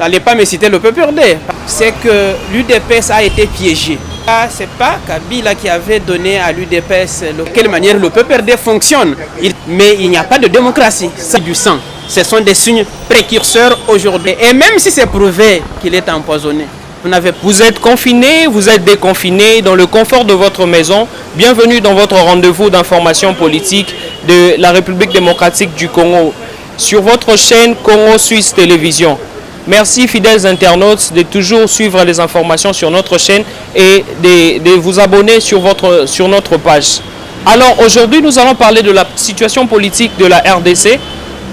n'allez pas me citer le PPRD. C'est que l'UDPS a été piégé. Ce n'est pas Kabila qui avait donné à l'UDPS de quelle manière le PPRD fonctionne. Mais il n'y a pas de démocratie, c'est du sang. Ce sont des signes précurseurs aujourd'hui. Et même si c'est prouvé qu'il est empoisonné, vous êtes confiné, vous êtes déconfiné dans le confort de votre maison. Bienvenue dans votre rendez-vous d'information politique de la République démocratique du Congo sur votre chaîne Congo Suisse Télévision. Merci fidèles internautes de toujours suivre les informations sur notre chaîne et de vous abonner sur notre page. Alors aujourd'hui nous allons parler de la situation politique de la RDC,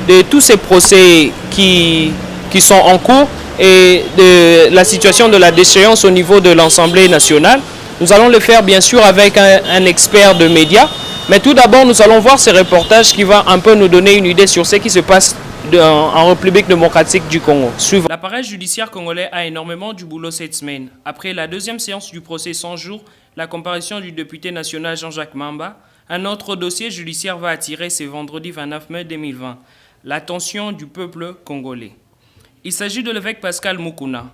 de tous ces procès qui sont en cours et de la situation de la déchéance au niveau de l'Assemblée nationale. Nous allons le faire bien sûr avec un expert de médias. Mais tout d'abord, nous allons voir ce reportage qui va un peu nous donner une idée sur ce qui se passe en République démocratique du Congo. L'appareil judiciaire congolais a énormément du boulot cette semaine. Après la deuxième séance du procès 100 jours, la comparution du député national Jean-Jacques Mamba, un autre dossier judiciaire va attirer ce vendredi 29 mai 2020 l'attention du peuple congolais. Il s'agit de l'évêque Pascal Mukuna,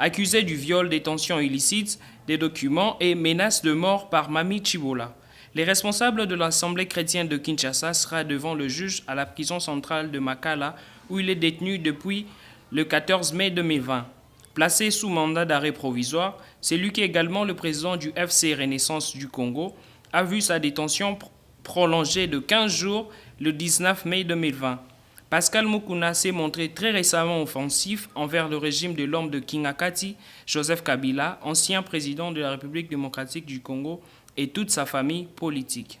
accusé du viol, détention illicite des documents et menace de mort par Mami Chibola. Les responsables de l'Assemblée chrétienne de Kinshasa sera devant le juge à la prison centrale de Makala où il est détenu depuis le 14 mai 2020. Placé sous mandat d'arrêt provisoire, c'est lui qui est également le président du FC Renaissance du Congo, a vu sa détention prolongée de 15 jours le 19 mai 2020. Pascal Mukuna s'est montré très récemment offensif envers le régime de l'homme de Kingakati, Joseph Kabila, ancien président de la République démocratique du Congo, et toute sa famille politique.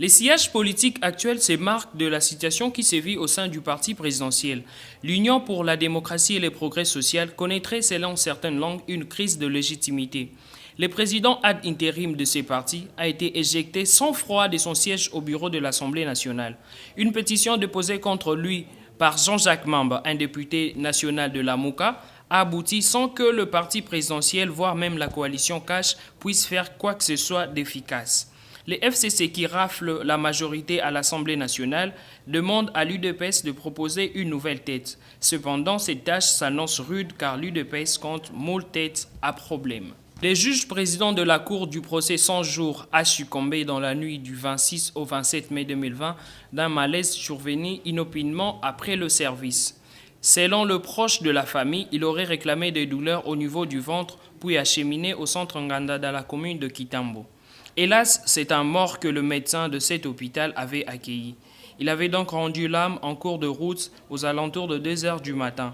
Les sillages politiques actuels se marquent de la situation qui sévit au sein du parti présidentiel. L'Union pour la démocratie et le progrès social connaîtrait, selon certaines langues, une crise de légitimité. Le président ad intérim de ces partis a été éjecté sans froid de son siège au bureau de l'Assemblée nationale. Une pétition déposée contre lui par Jean-Jacques Mamba, un député national de la Mouka, a abouti sans que le parti présidentiel, voire même la coalition cash, puisse faire quoi que ce soit d'efficace. Les FCC qui raflent la majorité à l'Assemblée nationale demandent à l'UDPS de proposer une nouvelle tête. Cependant, cette tâche s'annonce rude car l'UDPS compte moult têtes à problème. Le juge président de la Cour du procès 100 jours a succombé dans la nuit du 26 au 27 mai 2020 d'un malaise survenu inopinément après le service. Selon le proche de la famille, il aurait réclamé des douleurs au niveau du ventre puis acheminé au centre Nganda dans la commune de Kitambo. Hélas, c'est un mort que le médecin de cet hôpital avait accueilli. Il avait donc rendu l'âme en cours de route aux alentours de 2 heures du matin.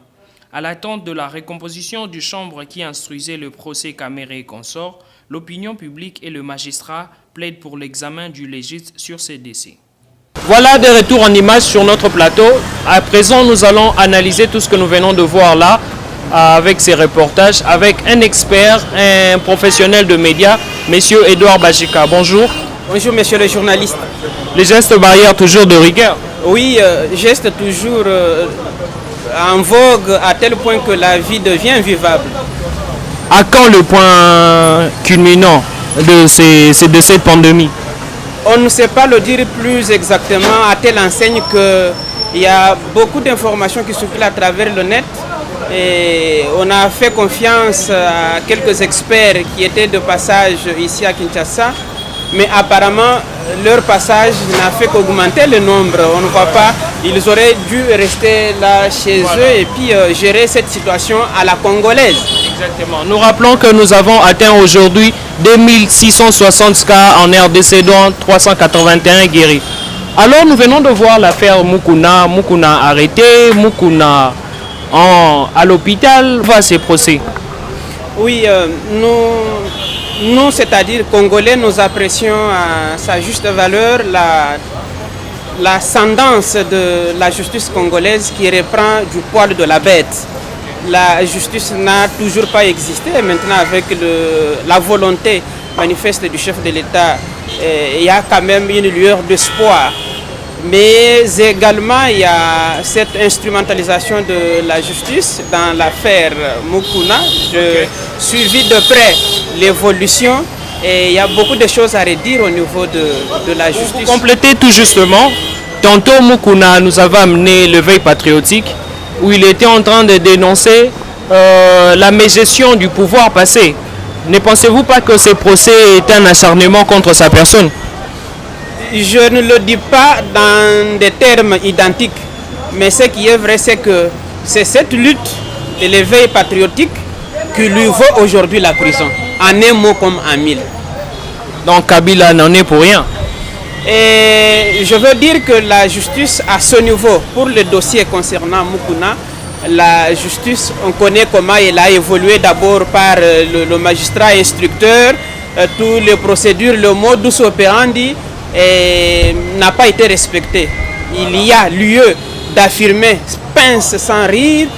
À l'attente de la recomposition du chambre qui instruisait le procès Caméré et consorts, l'opinion publique et le magistrat plaident pour l'examen du légiste sur ces décès. Voilà des retours en images sur notre plateau. À présent, nous allons analyser tout ce que nous venons de voir là avec ces reportages, avec un expert, un professionnel de médias, monsieur Edouard Bajika. Bonjour. Bonjour, monsieur le journaliste. Les gestes barrières toujours de rigueur. Oui, gestes toujours en vogue à tel point que la vie devient vivable. À quand le point culminant de cette pandémie? On ne sait pas le dire plus exactement, à telle enseigne qu'il y a beaucoup d'informations qui circulent à travers le net et on a fait confiance à quelques experts qui étaient de passage ici à Kinshasa, mais apparemment leur passage n'a fait qu'augmenter le nombre. On ne voit pas, ils auraient dû rester là chez eux et puis gérer cette situation à la congolaise. Exactement. Nous rappelons que nous avons atteint aujourd'hui 2660 cas en RDC, dont 381 guéris. Alors nous venons de voir l'affaire Mukuna. Mukuna arrêté, Mukuna à l'hôpital. Va ces procès. Oui, nous, c'est-à-dire Congolais, nous apprécions à sa juste valeur l'ascendance de la justice congolaise qui reprend du poil de la bête. La justice n'a toujours pas existé. Maintenant, avec la volonté manifeste du chef de l'État, il y a quand même une lueur d'espoir. Mais également, il y a cette instrumentalisation de la justice dans l'affaire Mukuna. J'ai suivi de près l'évolution et il y a beaucoup de choses à redire au niveau de la justice. Pour compléter tout justement, tantôt Mukuna nous avait amené l'éveil patriotique où il était en train de dénoncer la mégestion du pouvoir passé. Ne pensez-vous pas que ce procès est un acharnement contre sa personne? Je ne le dis pas dans des termes identiques, mais ce qui est vrai, c'est que c'est cette lutte et l'éveil patriotique qui lui vaut aujourd'hui la prison, en un mot comme en mille. Donc Kabila n'en est pour rien. Et je veux dire que la justice à ce niveau, pour le dossier concernant Mukuna, la justice, on connaît comment elle a évolué d'abord par le magistrat instructeur, toutes les procédures, le modus operandi n'a pas été respecté. Il y a lieu d'affirmer, pince sans rire,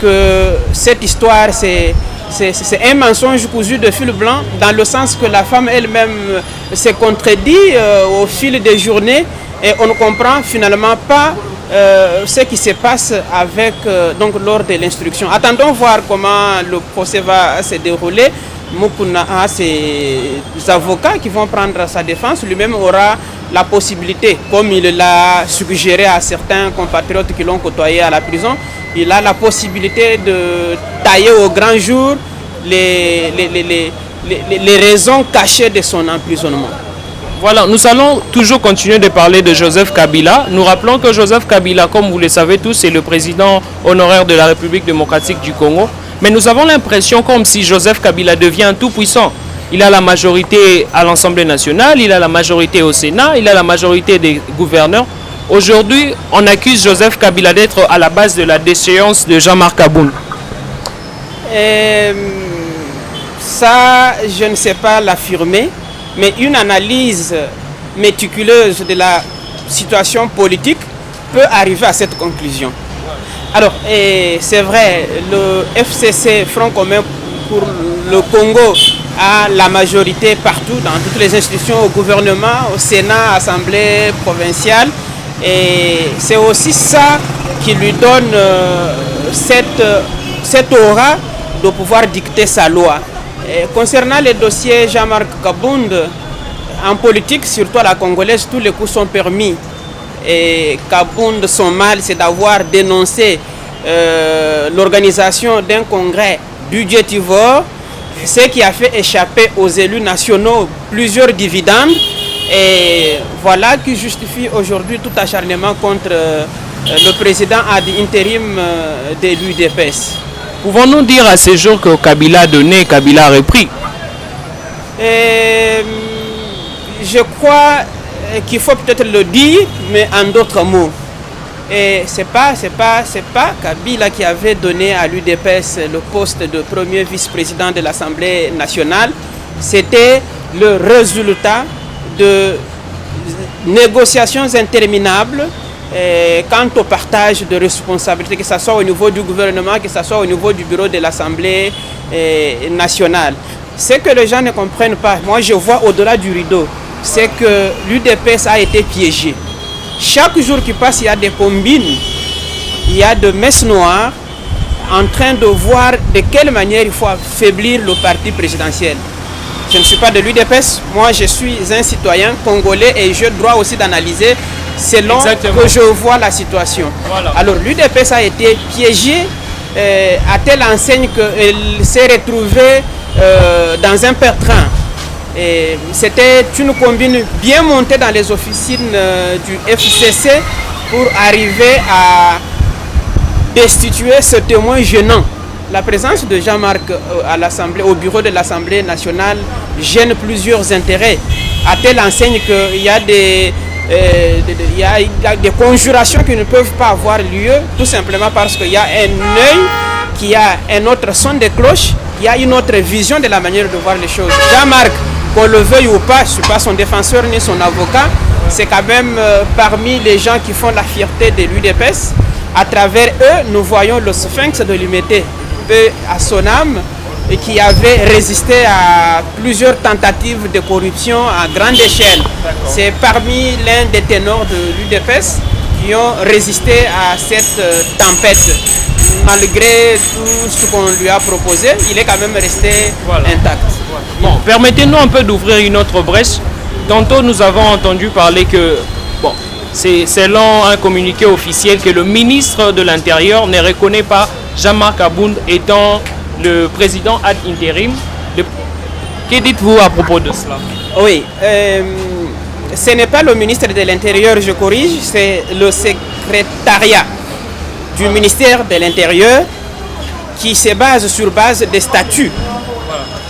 que cette histoire c'est un mensonge cousu de fil blanc, dans le sens que la femme elle-même s'est contredit au fil des journées et on ne comprend finalement pas ce qui se passe avec, donc lors de l'instruction. Attendons voir comment le procès va se dérouler. Mukuna a ses avocats qui vont prendre sa défense. Lui-même aura la possibilité, comme il l'a suggéré à certains compatriotes qui l'ont côtoyé à la prison, il a la possibilité de tailler au grand jour les raisons cachées de son emprisonnement. Voilà, nous allons toujours continuer de parler de Joseph Kabila. Nous rappelons que Joseph Kabila, comme vous le savez tous, est le président honoraire de la République démocratique du Congo. Mais nous avons l'impression comme si Joseph Kabila devient tout puissant. Il a la majorité à l'Assemblée nationale, il a la majorité au Sénat, il a la majorité des gouverneurs. Aujourd'hui, on accuse Joseph Kabila d'être à la base de la déchéance de Jean-Marc Aboun. Ça, je ne sais pas l'affirmer, mais une analyse méticuleuse de la situation politique peut arriver à cette conclusion. Alors, c'est vrai, le FCC, Front commun pour le Congo, a la majorité partout, dans toutes les institutions, au gouvernement, au Sénat, Assemblée provinciale. Et c'est aussi ça qui lui donne cette aura de pouvoir dicter sa loi. Et concernant les dossiers Jean-Marc Kabound, en politique, surtout à la congolaise, tous les coups sont permis. Et Kabound, son mal, c'est d'avoir dénoncé l'organisation d'un congrès budgétivore, ce qui a fait échapper aux élus nationaux plusieurs dividendes. Et voilà qui justifie aujourd'hui tout acharnement contre le président ad intérim de l'UDPS. Pouvons-nous dire à ce jour que Kabila a donné, Kabila a repris? Je crois qu'il faut peut-être le dire, mais en d'autres mots. Et c'est pas Kabila qui avait donné à l'UDPS le poste de premier vice-président de l'Assemblée nationale. C'était le résultat de négociations interminables quant au partage de responsabilités, que ce soit au niveau du gouvernement, que ce soit au niveau du bureau de l'Assemblée nationale. Ce que les gens ne comprennent pas, moi je vois au-delà du rideau, c'est que l'UDPS a été piégé. Chaque jour qui passe, il y a des combines, il y a de messes noires en train de voir de quelle manière il faut affaiblir le parti présidentiel. Je ne suis pas de l'UDPS, moi je suis un citoyen congolais et j'ai le droit aussi d'analyser selon que je vois la situation. Voilà. Alors l'UDPS a été piégé à telle enseigne qu'elle s'est retrouvée dans un pétrin. C'était une combine bien montée dans les officines du FCC pour arriver à destituer ce témoin gênant. La présence de Jean-Marc à l'Assemblée, au bureau de l'Assemblée nationale gêne plusieurs intérêts, à telle enseigne qu'il y a des conjurations qui ne peuvent pas avoir lieu, tout simplement parce qu'il y a un œil qui a un autre son de cloche, il y a une autre vision de la manière de voir les choses. Jean-Marc, qu'on le veuille ou pas, je ne suis pas son défenseur ni son avocat, c'est quand même parmi les gens qui font la fierté de l'UDPS. À travers eux, nous voyons le sphinx de l'Humanité, à son âme, et qui avait résisté à plusieurs tentatives de corruption à grande échelle. C'est parmi l'un des ténors de l'UDPS qui ont résisté à cette tempête. Malgré tout ce qu'on lui a proposé, il est quand même resté intact. Bon, permettez-nous un peu d'ouvrir une autre brèche. Tantôt, nous avons entendu parler que C'est selon un communiqué officiel que le ministre de l'Intérieur ne reconnaît pas Jean-Marc Abound étant le président ad interim. Que dites-vous à propos de cela? Oui, ce n'est pas le ministre de l'Intérieur, je corrige, c'est le secrétariat du ministère de l'Intérieur qui se base sur base des statuts.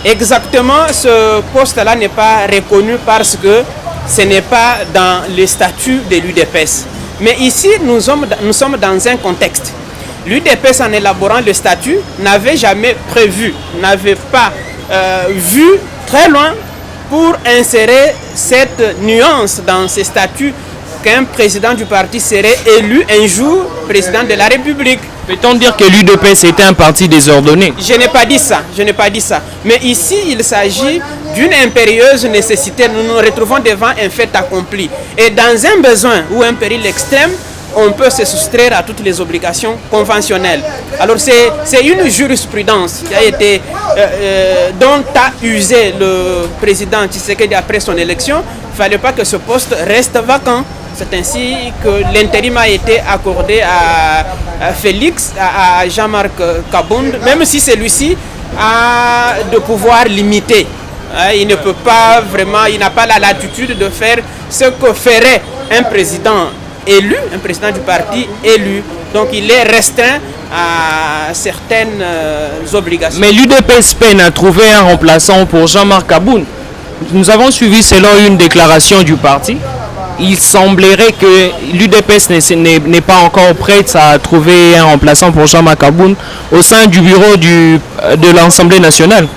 Exactement, ce poste-là n'est pas reconnu parce que ce n'est pas dans les statuts de l'UDPS. Mais ici, nous sommes dans un contexte. L'UDPS, en élaborant le statut, n'avait jamais prévu, n'avait pas vu très loin pour insérer cette nuance dans ces statuts qu'un président du parti serait élu un jour président de la République. Peut-on dire que l'UDPS était un parti désordonné? Je n'ai pas dit ça, je n'ai pas dit ça. Mais ici, il s'agit d'une impérieuse nécessité. Nous nous retrouvons devant un fait accompli. Et dans un besoin ou un péril extrême, on peut se soustraire à toutes les obligations conventionnelles. Alors c'est une jurisprudence qui a été, dont a usé le président Tshisekedi après son élection. Il ne fallait pas que ce poste reste vacant. C'est ainsi que l'intérim a été accordé à Félix, à Jean-Marc Kabound, même si celui-ci a de pouvoir limité. Il ne peut pas vraiment, il n'a pas la latitude de faire ce que ferait un président élu, un président du parti élu. Donc il est restreint à certaines obligations. Mais l'UDPS peine à trouver un remplaçant pour Jean-Marc Kabound. Nous avons suivi selon une déclaration du parti. Il semblerait que l'UDPS n'est pas encore prête à trouver un remplaçant pour Jean-Marc Kabound au sein du bureau de l'Assemblée nationale.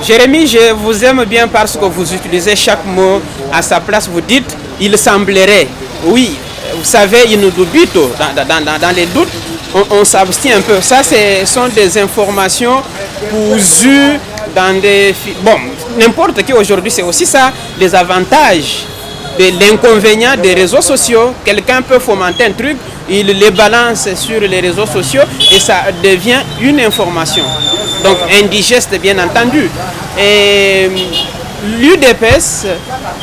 Jérémy, je vous aime bien parce que vous utilisez chaque mot à sa place. Vous dites « il semblerait ». Oui, vous savez, il nous dubite. Dans les doutes, on s'abstient un peu. Ça, ce sont des informations cousues dans des... Bon, n'importe qui aujourd'hui, c'est aussi ça, les avantages de l'inconvénient des réseaux sociaux. Quelqu'un peut fomenter un truc, il les balance sur les réseaux sociaux et ça devient une information. Donc indigeste bien entendu. Et l'UDPS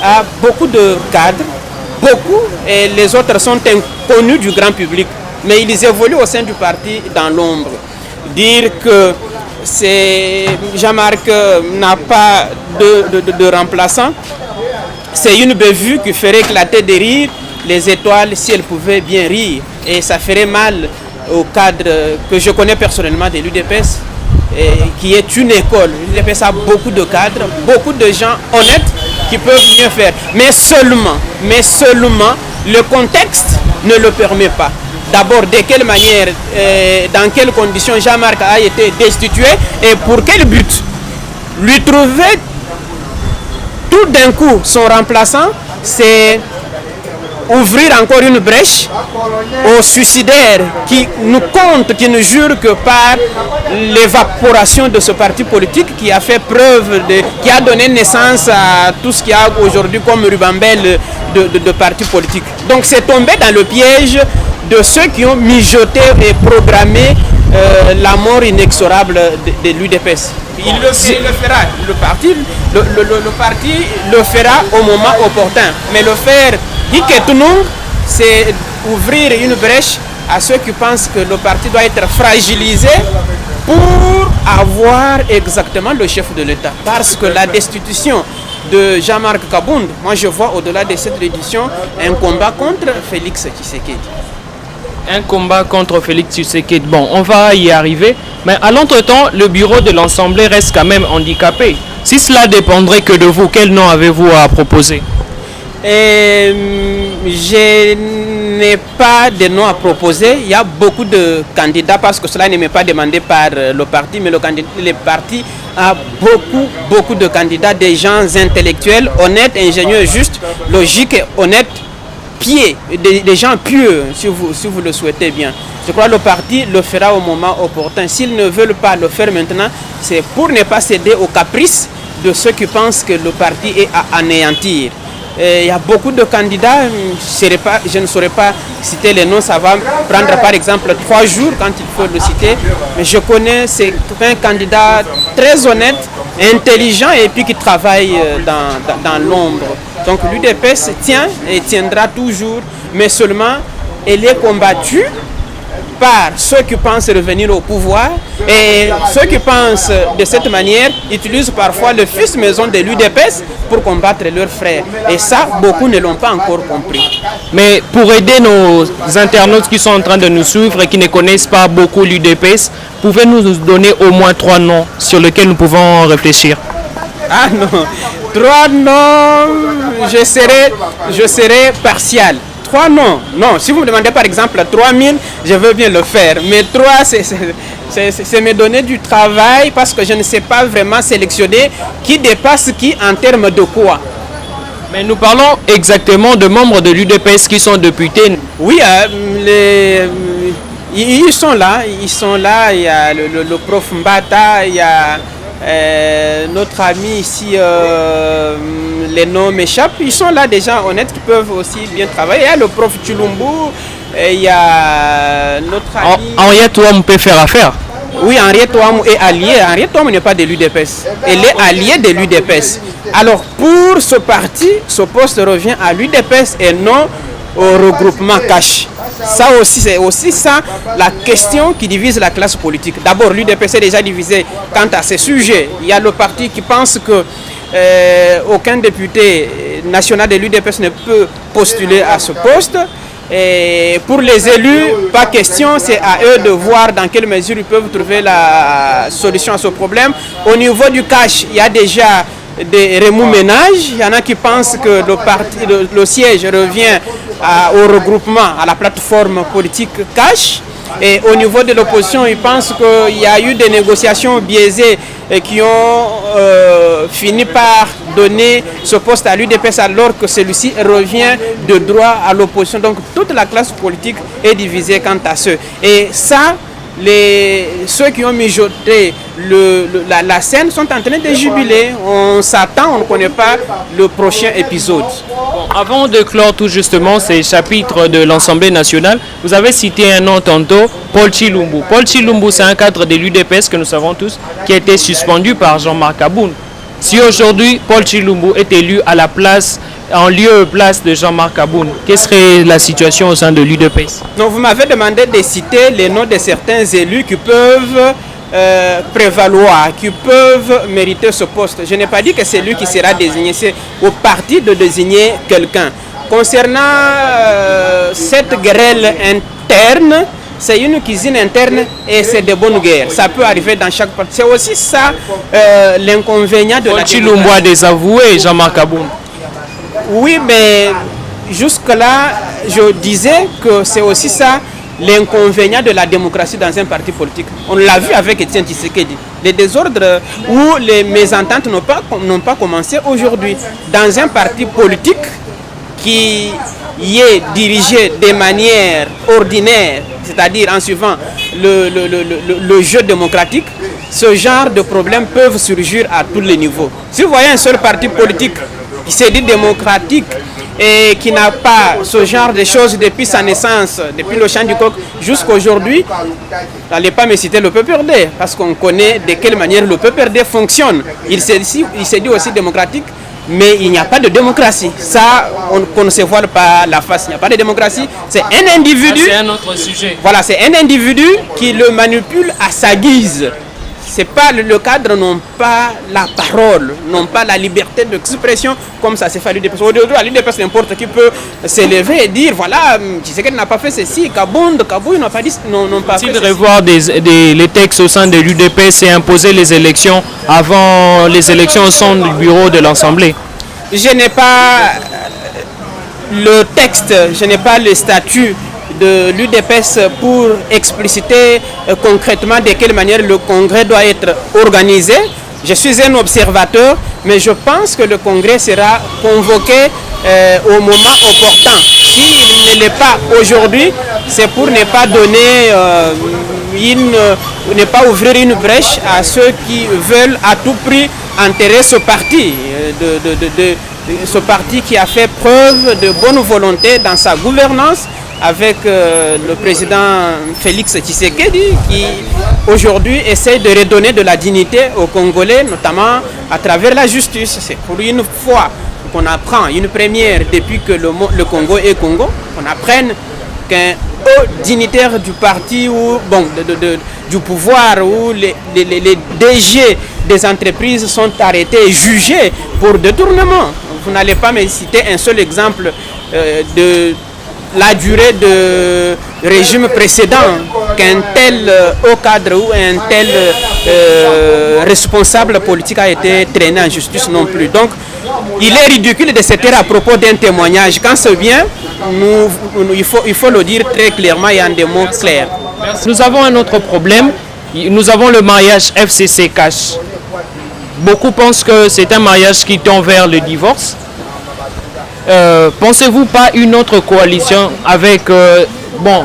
a beaucoup de cadres, beaucoup, et les autres sont inconnus du grand public. Mais ils évoluent au sein du parti dans l'ombre. Dire que Jean-Marc n'a pas de remplaçant, c'est une bévue qui ferait éclater de rire les étoiles si elles pouvaient bien rire. Et ça ferait mal au cadre que je connais personnellement de l'UDPS, qui est une école. L'UDPS a beaucoup de cadres, beaucoup de gens honnêtes qui peuvent mieux faire. Mais seulement, le contexte ne le permet pas. D'abord, de quelle manière, dans quelles conditions Jean-Marc a été destitué et pour quel but? Lui trouver tout d'un coup son remplaçant, c'est ouvrir encore une brèche aux suicidaires qui nous comptent, qui ne jurent que par l'évaporation de ce parti politique qui a fait preuve qui a donné naissance à tout ce qu'il y a aujourd'hui comme rubambelle de partis politiques. Donc c'est tombé dans le piège de ceux qui ont mijoté et programmé la mort inexorable de l'UDPS. Il le fera, le parti le fera au moment opportun. Mais le faire, c'est ouvrir une brèche à ceux qui pensent que le parti doit être fragilisé pour avoir exactement le chef de l'État. Parce que la destitution de Jean-Marc Kabound, moi je vois au-delà de cette édition un combat contre Félix Tshisekedi. Un combat contre Félix Tshisekedi. Bon, on va y arriver. Mais à l'entretemps, le bureau de l'Assemblée reste quand même handicapé. Si cela dépendrait que de vous, quel nom avez-vous à proposer? Je n'ai pas de nom à proposer. Il y a beaucoup de candidats parce que cela ne m'est pas demandé par le parti, mais le parti a beaucoup de candidats, des gens intellectuels, honnêtes, ingénieux, justes, logiques et honnêtes. Des gens pieux, si vous le souhaitez bien. Je crois que le parti le fera au moment opportun. S'ils ne veulent pas le faire maintenant, c'est pour ne pas céder aux caprices de ceux qui pensent que le parti est à anéantir. Il y a beaucoup de candidats, je ne saurais pas citer les noms, ça va prendre par exemple 3 jours quand il faut le citer. Mais je connais, c'est un candidat très honnête, intelligent et puis qui travaille dans l'ombre. Donc l'UDPS tient et tiendra toujours mais seulement elle est combattue par ceux qui pensent revenir au pouvoir, et ceux qui pensent de cette manière utilisent parfois le fils maison de l'UDPS pour combattre leurs frères. Et ça, beaucoup ne l'ont pas encore compris. Mais pour aider nos internautes qui sont en train de nous suivre et qui ne connaissent pas beaucoup l'UDPS, pouvez-vous nous donner au moins 3 noms sur lesquels nous pouvons réfléchir? Ah non, 3 noms, je serai partial. 3 non, non. Si vous me demandez par exemple 3000, je veux bien le faire. Mais 3, c'est me donner du travail parce que je ne sais pas vraiment sélectionner qui dépasse qui en termes de quoi. Mais nous parlons exactement de membres de l'UDPS qui sont députés. Oui, ils sont là. Il y a le prof Mbata, il y a notre ami ici, les noms m'échappent. Ils sont là des gens honnêtes qui peuvent aussi bien travailler. Il y a le prof Chulumbu, il y a notre ami... Henriette Ouam peut faire affaire. Oui, Henriette Ouam est alliée. Henriette Ouam n'est pas de l'UDPS. Elle est alliée de l'UDPS. Alors pour ce parti, ce poste revient à l'UDPS et non au regroupement CACH. Ça aussi, c'est aussi ça la question qui divise la classe politique. D'abord, l'UDPS est déjà divisé quant à ces sujets. Il y a le parti qui pense que aucun député national de l'UDPS ne peut postuler à ce poste. Et pour les élus, pas question, c'est à eux de voir dans quelle mesure ils peuvent trouver la solution à ce problème. Au niveau du CACH, il y a déjà des remous-ménages. Il y en a qui pensent que le siège revient au regroupement, à la plateforme politique CACH. Et au niveau de l'opposition, ils pensent qu'il y a eu des négociations biaisées qui ont fini par donner ce poste à l'UDPS alors que celui-ci revient de droit à l'opposition. Donc toute la classe politique est divisée quant à ce. Et ça, ceux qui ont mijoté la scène sont en train de jubiler. On s'attend, on ne connaît pas le prochain épisode. Bon, avant de clore tout justement ces chapitres de l'Assemblée nationale, vous avez cité un nom tantôt, Paul Chilumbu. Paul Chilumbu, c'est un cadre de l'UDPS que nous savons tous, qui a été suspendu par Jean-Marc Aboun. Si aujourd'hui Paul Chilumbu est élu à la place, en lieu et place de Jean-Marc Aboun, quelle serait la situation au sein de l'UDPS? Donc vous m'avez demandé de citer les noms de certains élus qui peuvent prévaloir, qui peuvent mériter ce poste. Je n'ai pas dit que c'est lui qui sera désigné, c'est au parti de désigner quelqu'un. Concernant cette querelle interne, c'est une cuisine interne et c'est de bonnes guerres. Ça peut arriver dans chaque parti. C'est aussi ça l'inconvénient de la démocratie. Chilumbu a désavoué Jean-Marc Aboun. Oui, mais jusque-là, je disais que c'est aussi ça l'inconvénient de la démocratie dans un parti politique. On l'a vu avec Etienne Tshisekedi. Les désordres ou les mésententes n'ont pas commencé aujourd'hui. Dans un parti politique qui y est dirigé de manière ordinaire, c'est-à-dire en suivant le jeu démocratique, ce genre de problèmes peuvent surgir à tous les niveaux. Si vous voyez un seul parti politique qui s'est dit démocratique et qui n'a pas ce genre de choses depuis sa naissance, depuis le chant du coq jusqu'à aujourd'hui, n'allez pas me citer le PPRD, parce qu'on connaît de quelle manière le PPRD fonctionne. Il s'est dit aussi démocratique, mais il n'y a pas de démocratie. Ça, on ne se voile pas la face. Il n'y a pas de démocratie. C'est un individu. C'est un autre sujet. Voilà, c'est un individu qui le manipule à sa guise. C'est pas le cadre, n'ont pas la parole, n'ont pas la liberté d'expression comme ça s'est fait à l'UDPS. Aujourd'hui, à l'UDPS, n'importe qui peut s'élever et dire voilà, Tshisekedi n'a pas fait ceci, Kabou n'a pas dit, n'ont pas fait ceci. Ceci. Revoir les textes au sein de l'UDPS et imposer les élections avant les élections au sein du bureau de l'Assemblée. Je n'ai pas le texte, je n'ai pas le statut de l'UDPS pour expliciter concrètement de quelle manière le congrès doit être organisé. Je suis un observateur, mais je pense que le congrès sera convoqué au moment opportun. S'il ne l'est pas aujourd'hui, c'est pour ne pas donner ne pas ouvrir une brèche à ceux qui veulent à tout prix enterrer ce parti, ce parti qui a fait preuve de bonne volonté dans sa gouvernance, avec le président Félix Tshisekedi qui aujourd'hui essaie de redonner de la dignité aux Congolais, notamment à travers la justice. C'est pour une fois qu'on apprend, une première depuis que le Congo est Congo, qu'on apprenne qu'un haut dignitaire du parti ou bon, du pouvoir ou les DG des entreprises sont arrêtés et jugés pour détournement. Vous n'allez pas me citer un seul exemple de la durée de régime précédent qu'un tel haut cadre ou un tel responsable politique a été traîné en justice non plus. Donc, il est ridicule de se taire à propos d'un témoignage. Quand c'est bien, il faut le dire très clairement et en des mots clairs. Nous avons un autre problème. Nous avons le mariage FCC Cash. Beaucoup pensent que c'est un mariage qui tend vers le divorce. Pensez-vous pas une autre coalition avec,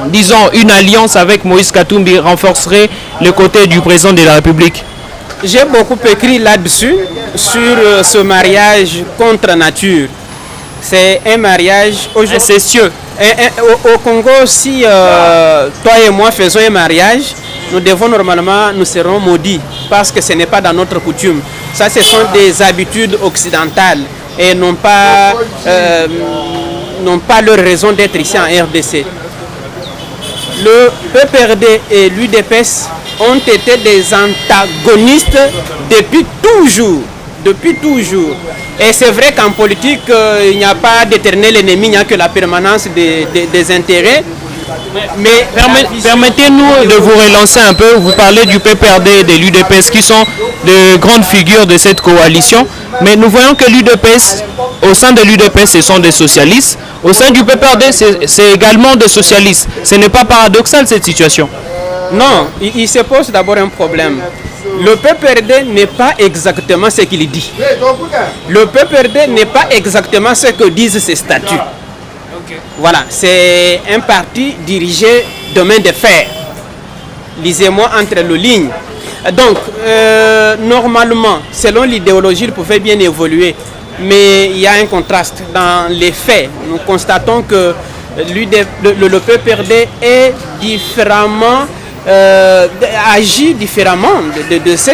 disons une alliance avec Moïse Katumbi renforcerait le côté du président de la République? J'ai beaucoup écrit là-dessus, sur ce mariage contre nature. C'est un mariage incestueux. Au Congo, si toi et moi faisons un mariage, nous serons maudits parce que ce n'est pas dans notre coutume. Ça, ce sont des habitudes occidentales et n'ont pas leur raison d'être ici en RDC. Le PPRD et l'UDPS ont été des antagonistes depuis toujours. Et c'est vrai qu'en politique, il n'y a pas d'éternel ennemi, il n'y a que la permanence des intérêts. Mais permettez-nous de vous relancer un peu. Vous parlez du PPRD et de l'UDPS qui sont de grandes figures de cette coalition. Mais nous voyons que l'UDPS, au sein de l'UDPS, ce sont des socialistes. Au sein du PPRD, c'est également des socialistes. Ce n'est pas paradoxal cette situation? Non, il se pose d'abord un problème. Le PPRD n'est pas exactement ce qu'il dit. Le PPRD n'est pas exactement ce que disent ses statuts. Voilà, c'est un parti dirigé de main de fer. Lisez-moi entre les lignes. Donc, normalement, selon l'idéologie, il pouvait bien évoluer. Mais il y a un contraste dans les faits. Nous constatons que le PPRD est différemment, agit différemment de ce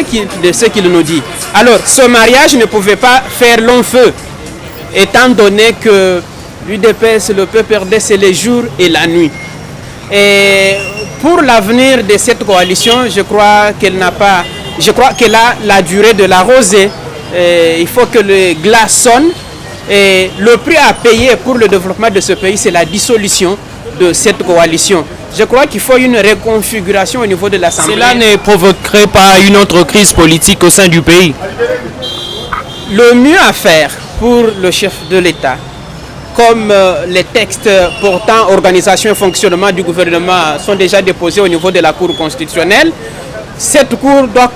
qu'il nous dit. Alors, ce mariage ne pouvait pas faire long feu, étant donné que l'UDPS, le PPRD, c'est le jour et la nuit. Et pour l'avenir de cette coalition, je crois qu'elle a la durée de la rosée. Et il faut que le glas sonne. Et le prix à payer pour le développement de ce pays, c'est la dissolution de cette coalition. Je crois qu'il faut une reconfiguration au niveau de l'Assemblée. Cela ne provoquerait pas une autre crise politique au sein du pays? Le mieux à faire pour le chef de l'État, comme les textes portant organisation et fonctionnement du gouvernement sont déjà déposés au niveau de la Cour constitutionnelle, cette Cour doit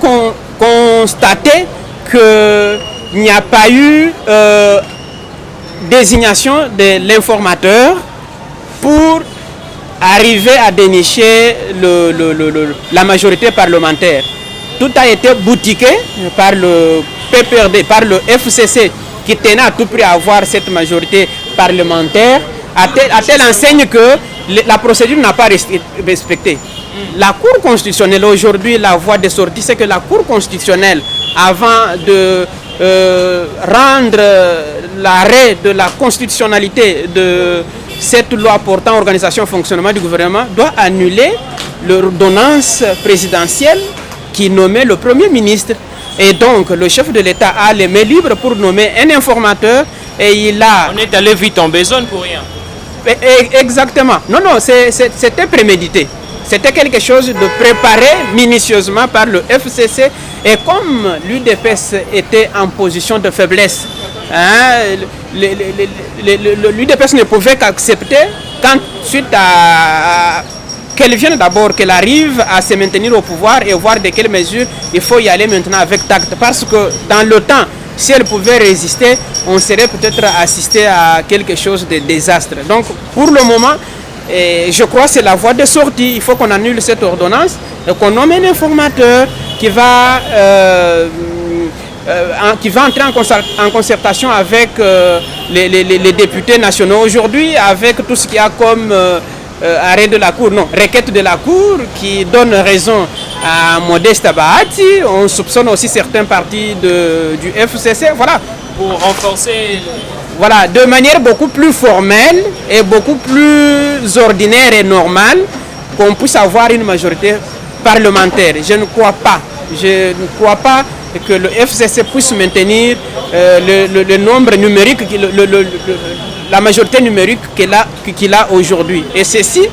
constater qu'il n'y a pas eu désignation de l'informateur pour arriver à dénicher la majorité parlementaire. Tout a été boutiqué par le PPRD, par le FCC, qui tenait à tout prix à avoir cette majorité parlementaire, à telle enseigne que la procédure n'a pas respecté. La Cour constitutionnelle, aujourd'hui, la voie de sortie, c'est que la Cour constitutionnelle, avant de rendre l'arrêt de la constitutionnalité de cette loi portant organisation et fonctionnement du gouvernement, doit annuler l'ordonnance présidentielle qui nommait le Premier ministre. Et donc, le chef de l'État a les mains libres pour nommer un informateur et il a... On est allé vite en besogne pour rien. Exactement. Non, c'était prémédité. C'était quelque chose de préparé minutieusement par le FCC. Et comme l'UDPS était en position de faiblesse, l'UDPS ne pouvait qu'accepter suite à qu'elle vienne d'abord, qu'elle arrive à se maintenir au pouvoir et voir de quelles mesures il faut y aller maintenant avec tact. Parce que dans le temps, si elle pouvait résister, on serait peut-être assisté à quelque chose de désastre. Donc pour le moment, je crois que c'est la voie de sortie. Il faut qu'on annule cette ordonnance et qu'on nomme un informateur qui va entrer en concertation avec les députés nationaux. Aujourd'hui, avec tout ce qu'il y a comme arrêt de la Cour, requête de la Cour qui donne raison à Modeste Bahati, on soupçonne aussi certains partis du FCC. Voilà. Pour renforcer voilà, de manière beaucoup plus formelle et beaucoup plus ordinaire et normale, qu'on puisse avoir une majorité parlementaire. Je ne crois pas. Je ne crois pas que le FCC puisse maintenir le nombre numérique, la majorité numérique qu'il a aujourd'hui. Et ceci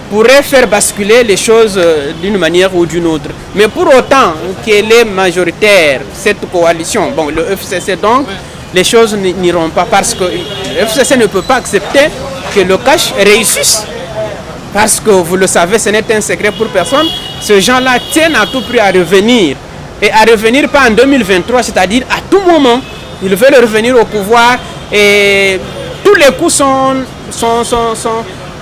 pourrait faire basculer les choses d'une manière ou d'une autre. Mais pour autant qu'elle est majoritaire, cette coalition, bon, le FCC donc, les choses n'iront pas parce que le FCC ne peut pas accepter que le cash réussisse. Parce que vous le savez, ce n'est un secret pour personne. Ces gens-là tiennent à tout prix à revenir. Et à revenir pas en 2023, c'est-à-dire à tout moment. Ils veulent revenir au pouvoir et tous les coups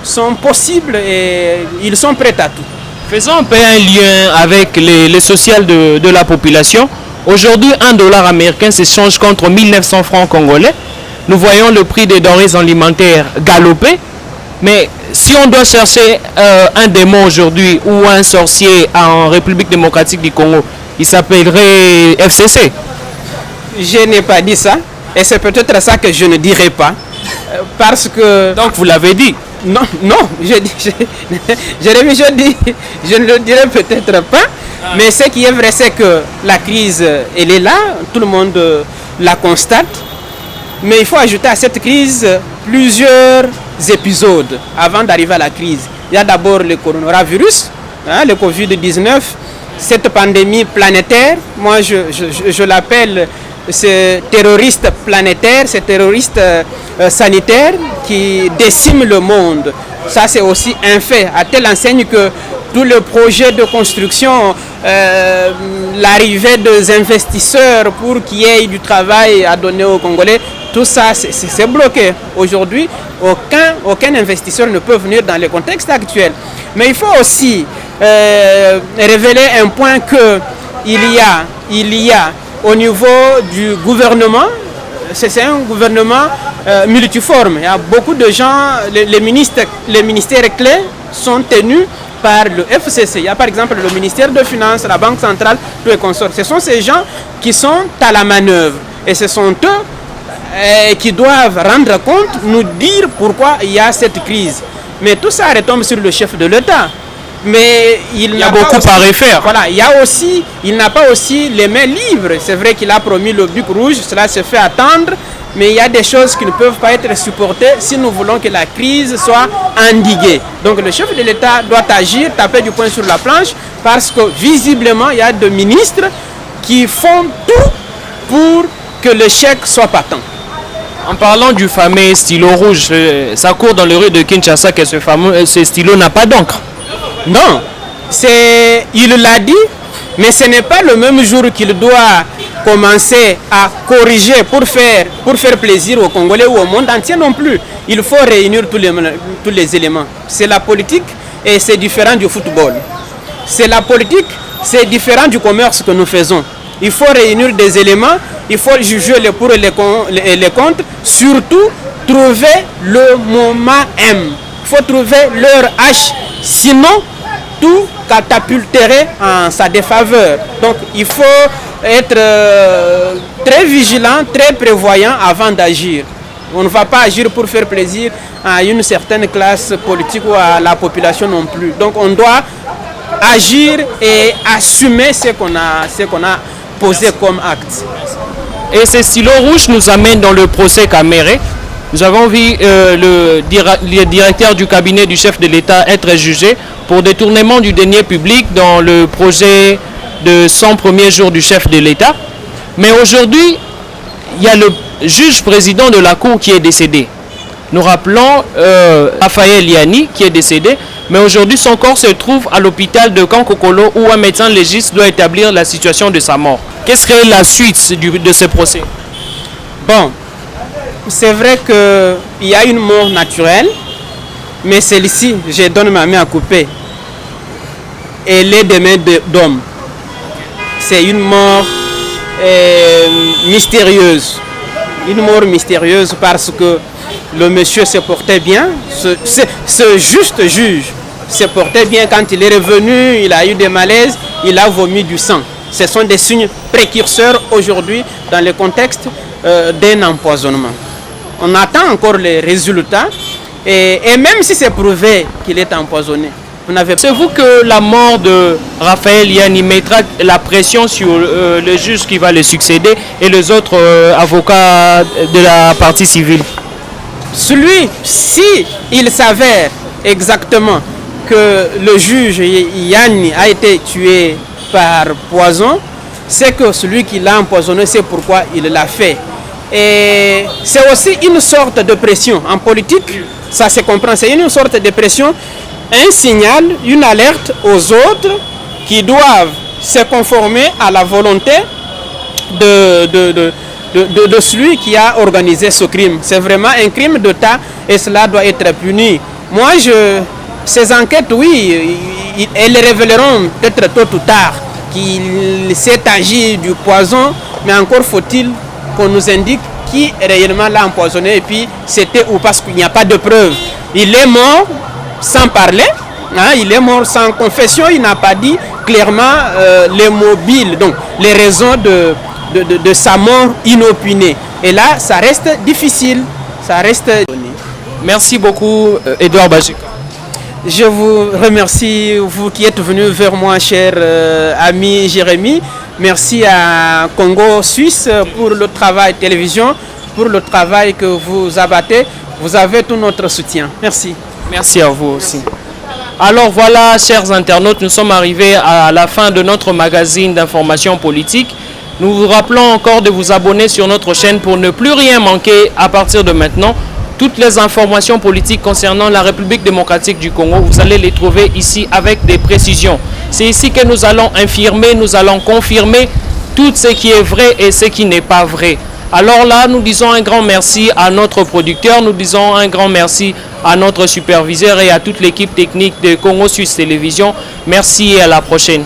sont possibles et ils sont prêts à tout. Faisons un peu un lien avec les sociales de la population. Aujourd'hui, $1 américain s'échange contre 1900 francs congolais. Nous voyons le prix des denrées alimentaires galoper. Mais si on doit chercher un démon aujourd'hui ou un sorcier en République démocratique du Congo, il s'appellerait FCC. Je n'ai pas dit ça. Et c'est peut-être ça que je ne dirai pas. Parce que... Donc vous l'avez dit. Non, je ne le dirai peut-être pas. Mais ce qui est vrai, c'est que la crise, elle est là. Tout le monde la constate. Mais il faut ajouter à cette crise plusieurs épisodes avant d'arriver à la crise. Il y a d'abord le coronavirus, le Covid-19, cette pandémie planétaire. Moi, je l'appelle ce terroriste planétaire, ce terroriste sanitaire qui décime le monde. Ça, c'est aussi un fait, à telle enseigne que tout le projet de construction, l'arrivée des investisseurs pour qu'il y ait du travail à donner aux Congolais, tout ça, c'est bloqué. Aujourd'hui, aucun investisseur ne peut venir dans le contexte actuel. Mais il faut aussi révéler un point qu'il y a au niveau du gouvernement, c'est un gouvernement multiforme. Il y a beaucoup de gens, les ministères clés sont tenus par le FCC. Il y a par exemple le ministère de Finances, la Banque centrale, tous les consorts. Ce sont ces gens qui sont à la manœuvre. Et ce sont eux qui doivent rendre compte, nous dire pourquoi il y a cette crise. Mais tout ça retombe sur le chef de l'État. Mais il y a beaucoup à refaire. Voilà, il n'a pas aussi les mains libres. C'est vrai qu'il a promis le bic rouge, cela se fait attendre, mais il y a des choses qui ne peuvent pas être supportées si nous voulons que la crise soit endiguée. Donc le chef de l'État doit agir, taper du poing sur la planche, parce que visiblement il y a des ministres qui font tout pour que le chèque soit patent. En parlant du fameux stylo rouge, ça court dans les rues de Kinshasa que ce stylo n'a pas d'encre. Non, il l'a dit, mais ce n'est pas le même jour qu'il doit commencer à corriger pour faire plaisir aux Congolais ou au monde entier non plus. Il faut réunir tous les éléments. C'est la politique et c'est différent du football. C'est la politique, c'est différent du commerce que nous faisons. Il faut réunir des éléments, il faut juger les pour et les contre, surtout trouver le moment M. Il faut trouver l'heure H, sinon tout catapulterait en sa défaveur. Donc il faut être très vigilant, très prévoyant avant d'agir. On ne va pas agir pour faire plaisir à une certaine classe politique ou à la population non plus. Donc on doit agir et assumer ce qu'on a posé comme acte. Et ce stylo rouge nous amène dans le procès Caméré. Nous avons vu le directeur du cabinet du chef de l'État être jugé pour détournement du denier public dans le projet de 100 premiers jours du chef de l'État. Mais aujourd'hui, il y a le juge président de la Cour qui est décédé. Nous rappelons Raphaël Liani qui est décédé, mais aujourd'hui son corps se trouve à l'hôpital de Kankokolo où un médecin légiste doit établir la situation de sa mort. Qu'est-ce que la suite de ce procès? Bon, c'est vrai qu'il y a une mort naturelle, mais celle-ci, je donne ma main à couper. Elle est des mains d'homme. C'est une mort mystérieuse. Une mort mystérieuse parce que le monsieur se portait bien. Ce juste juge se portait bien quand il est revenu, il a eu des malaises, il a vomi du sang. Ce sont des signes précurseurs aujourd'hui dans le contexte d'un empoisonnement. On attend encore les résultats. Et même si c'est prouvé qu'il est empoisonné, pensez-vous que la mort de Raphaël Yanni mettra la pression sur le juge qui va le succéder et les autres avocats de la partie civile? Si il s'avère exactement que le juge Yanni a été tué par poison, c'est que celui qui l'a empoisonné, c'est pourquoi il l'a fait. Et c'est aussi une sorte de pression. En politique, ça se comprend, c'est une sorte de pression, un signal, une alerte aux autres qui doivent se conformer à la volonté de celui qui a organisé ce crime. C'est vraiment un crime d'État et cela doit être puni. Moi, ces enquêtes, oui, elles révéleront peut-être tôt ou tard qu'il s'est agi du poison, mais encore faut-il qu'on nous indique qui réellement l'a empoisonné et puis c'était ou parce qu'il n'y a pas de preuve. Il est mort sans parler, hein, il est mort sans confession, il n'a pas dit clairement les mobiles, donc les raisons de sa mort inopinée. Et là, ça reste difficile, ça reste... Merci beaucoup, Edouard Bajika. Je vous remercie, vous qui êtes venu vers moi, cher ami Jérémy. Merci à Congo Suisse pour le travail télévision, pour le travail que vous abattez. Vous avez tout notre soutien. Merci. Merci à vous aussi. Alors voilà, chers internautes, nous sommes arrivés à la fin de notre magazine d'information politique. Nous vous rappelons encore de vous abonner sur notre chaîne pour ne plus rien manquer à partir de maintenant. Toutes les informations politiques concernant la République démocratique du Congo, vous allez les trouver ici avec des précisions. C'est ici que nous allons infirmer, nous allons confirmer tout ce qui est vrai et ce qui n'est pas vrai. Alors là, nous disons un grand merci à notre producteur, nous disons un grand merci à notre superviseur et à toute l'équipe technique de Congo Suisse Télévision. Merci et à la prochaine.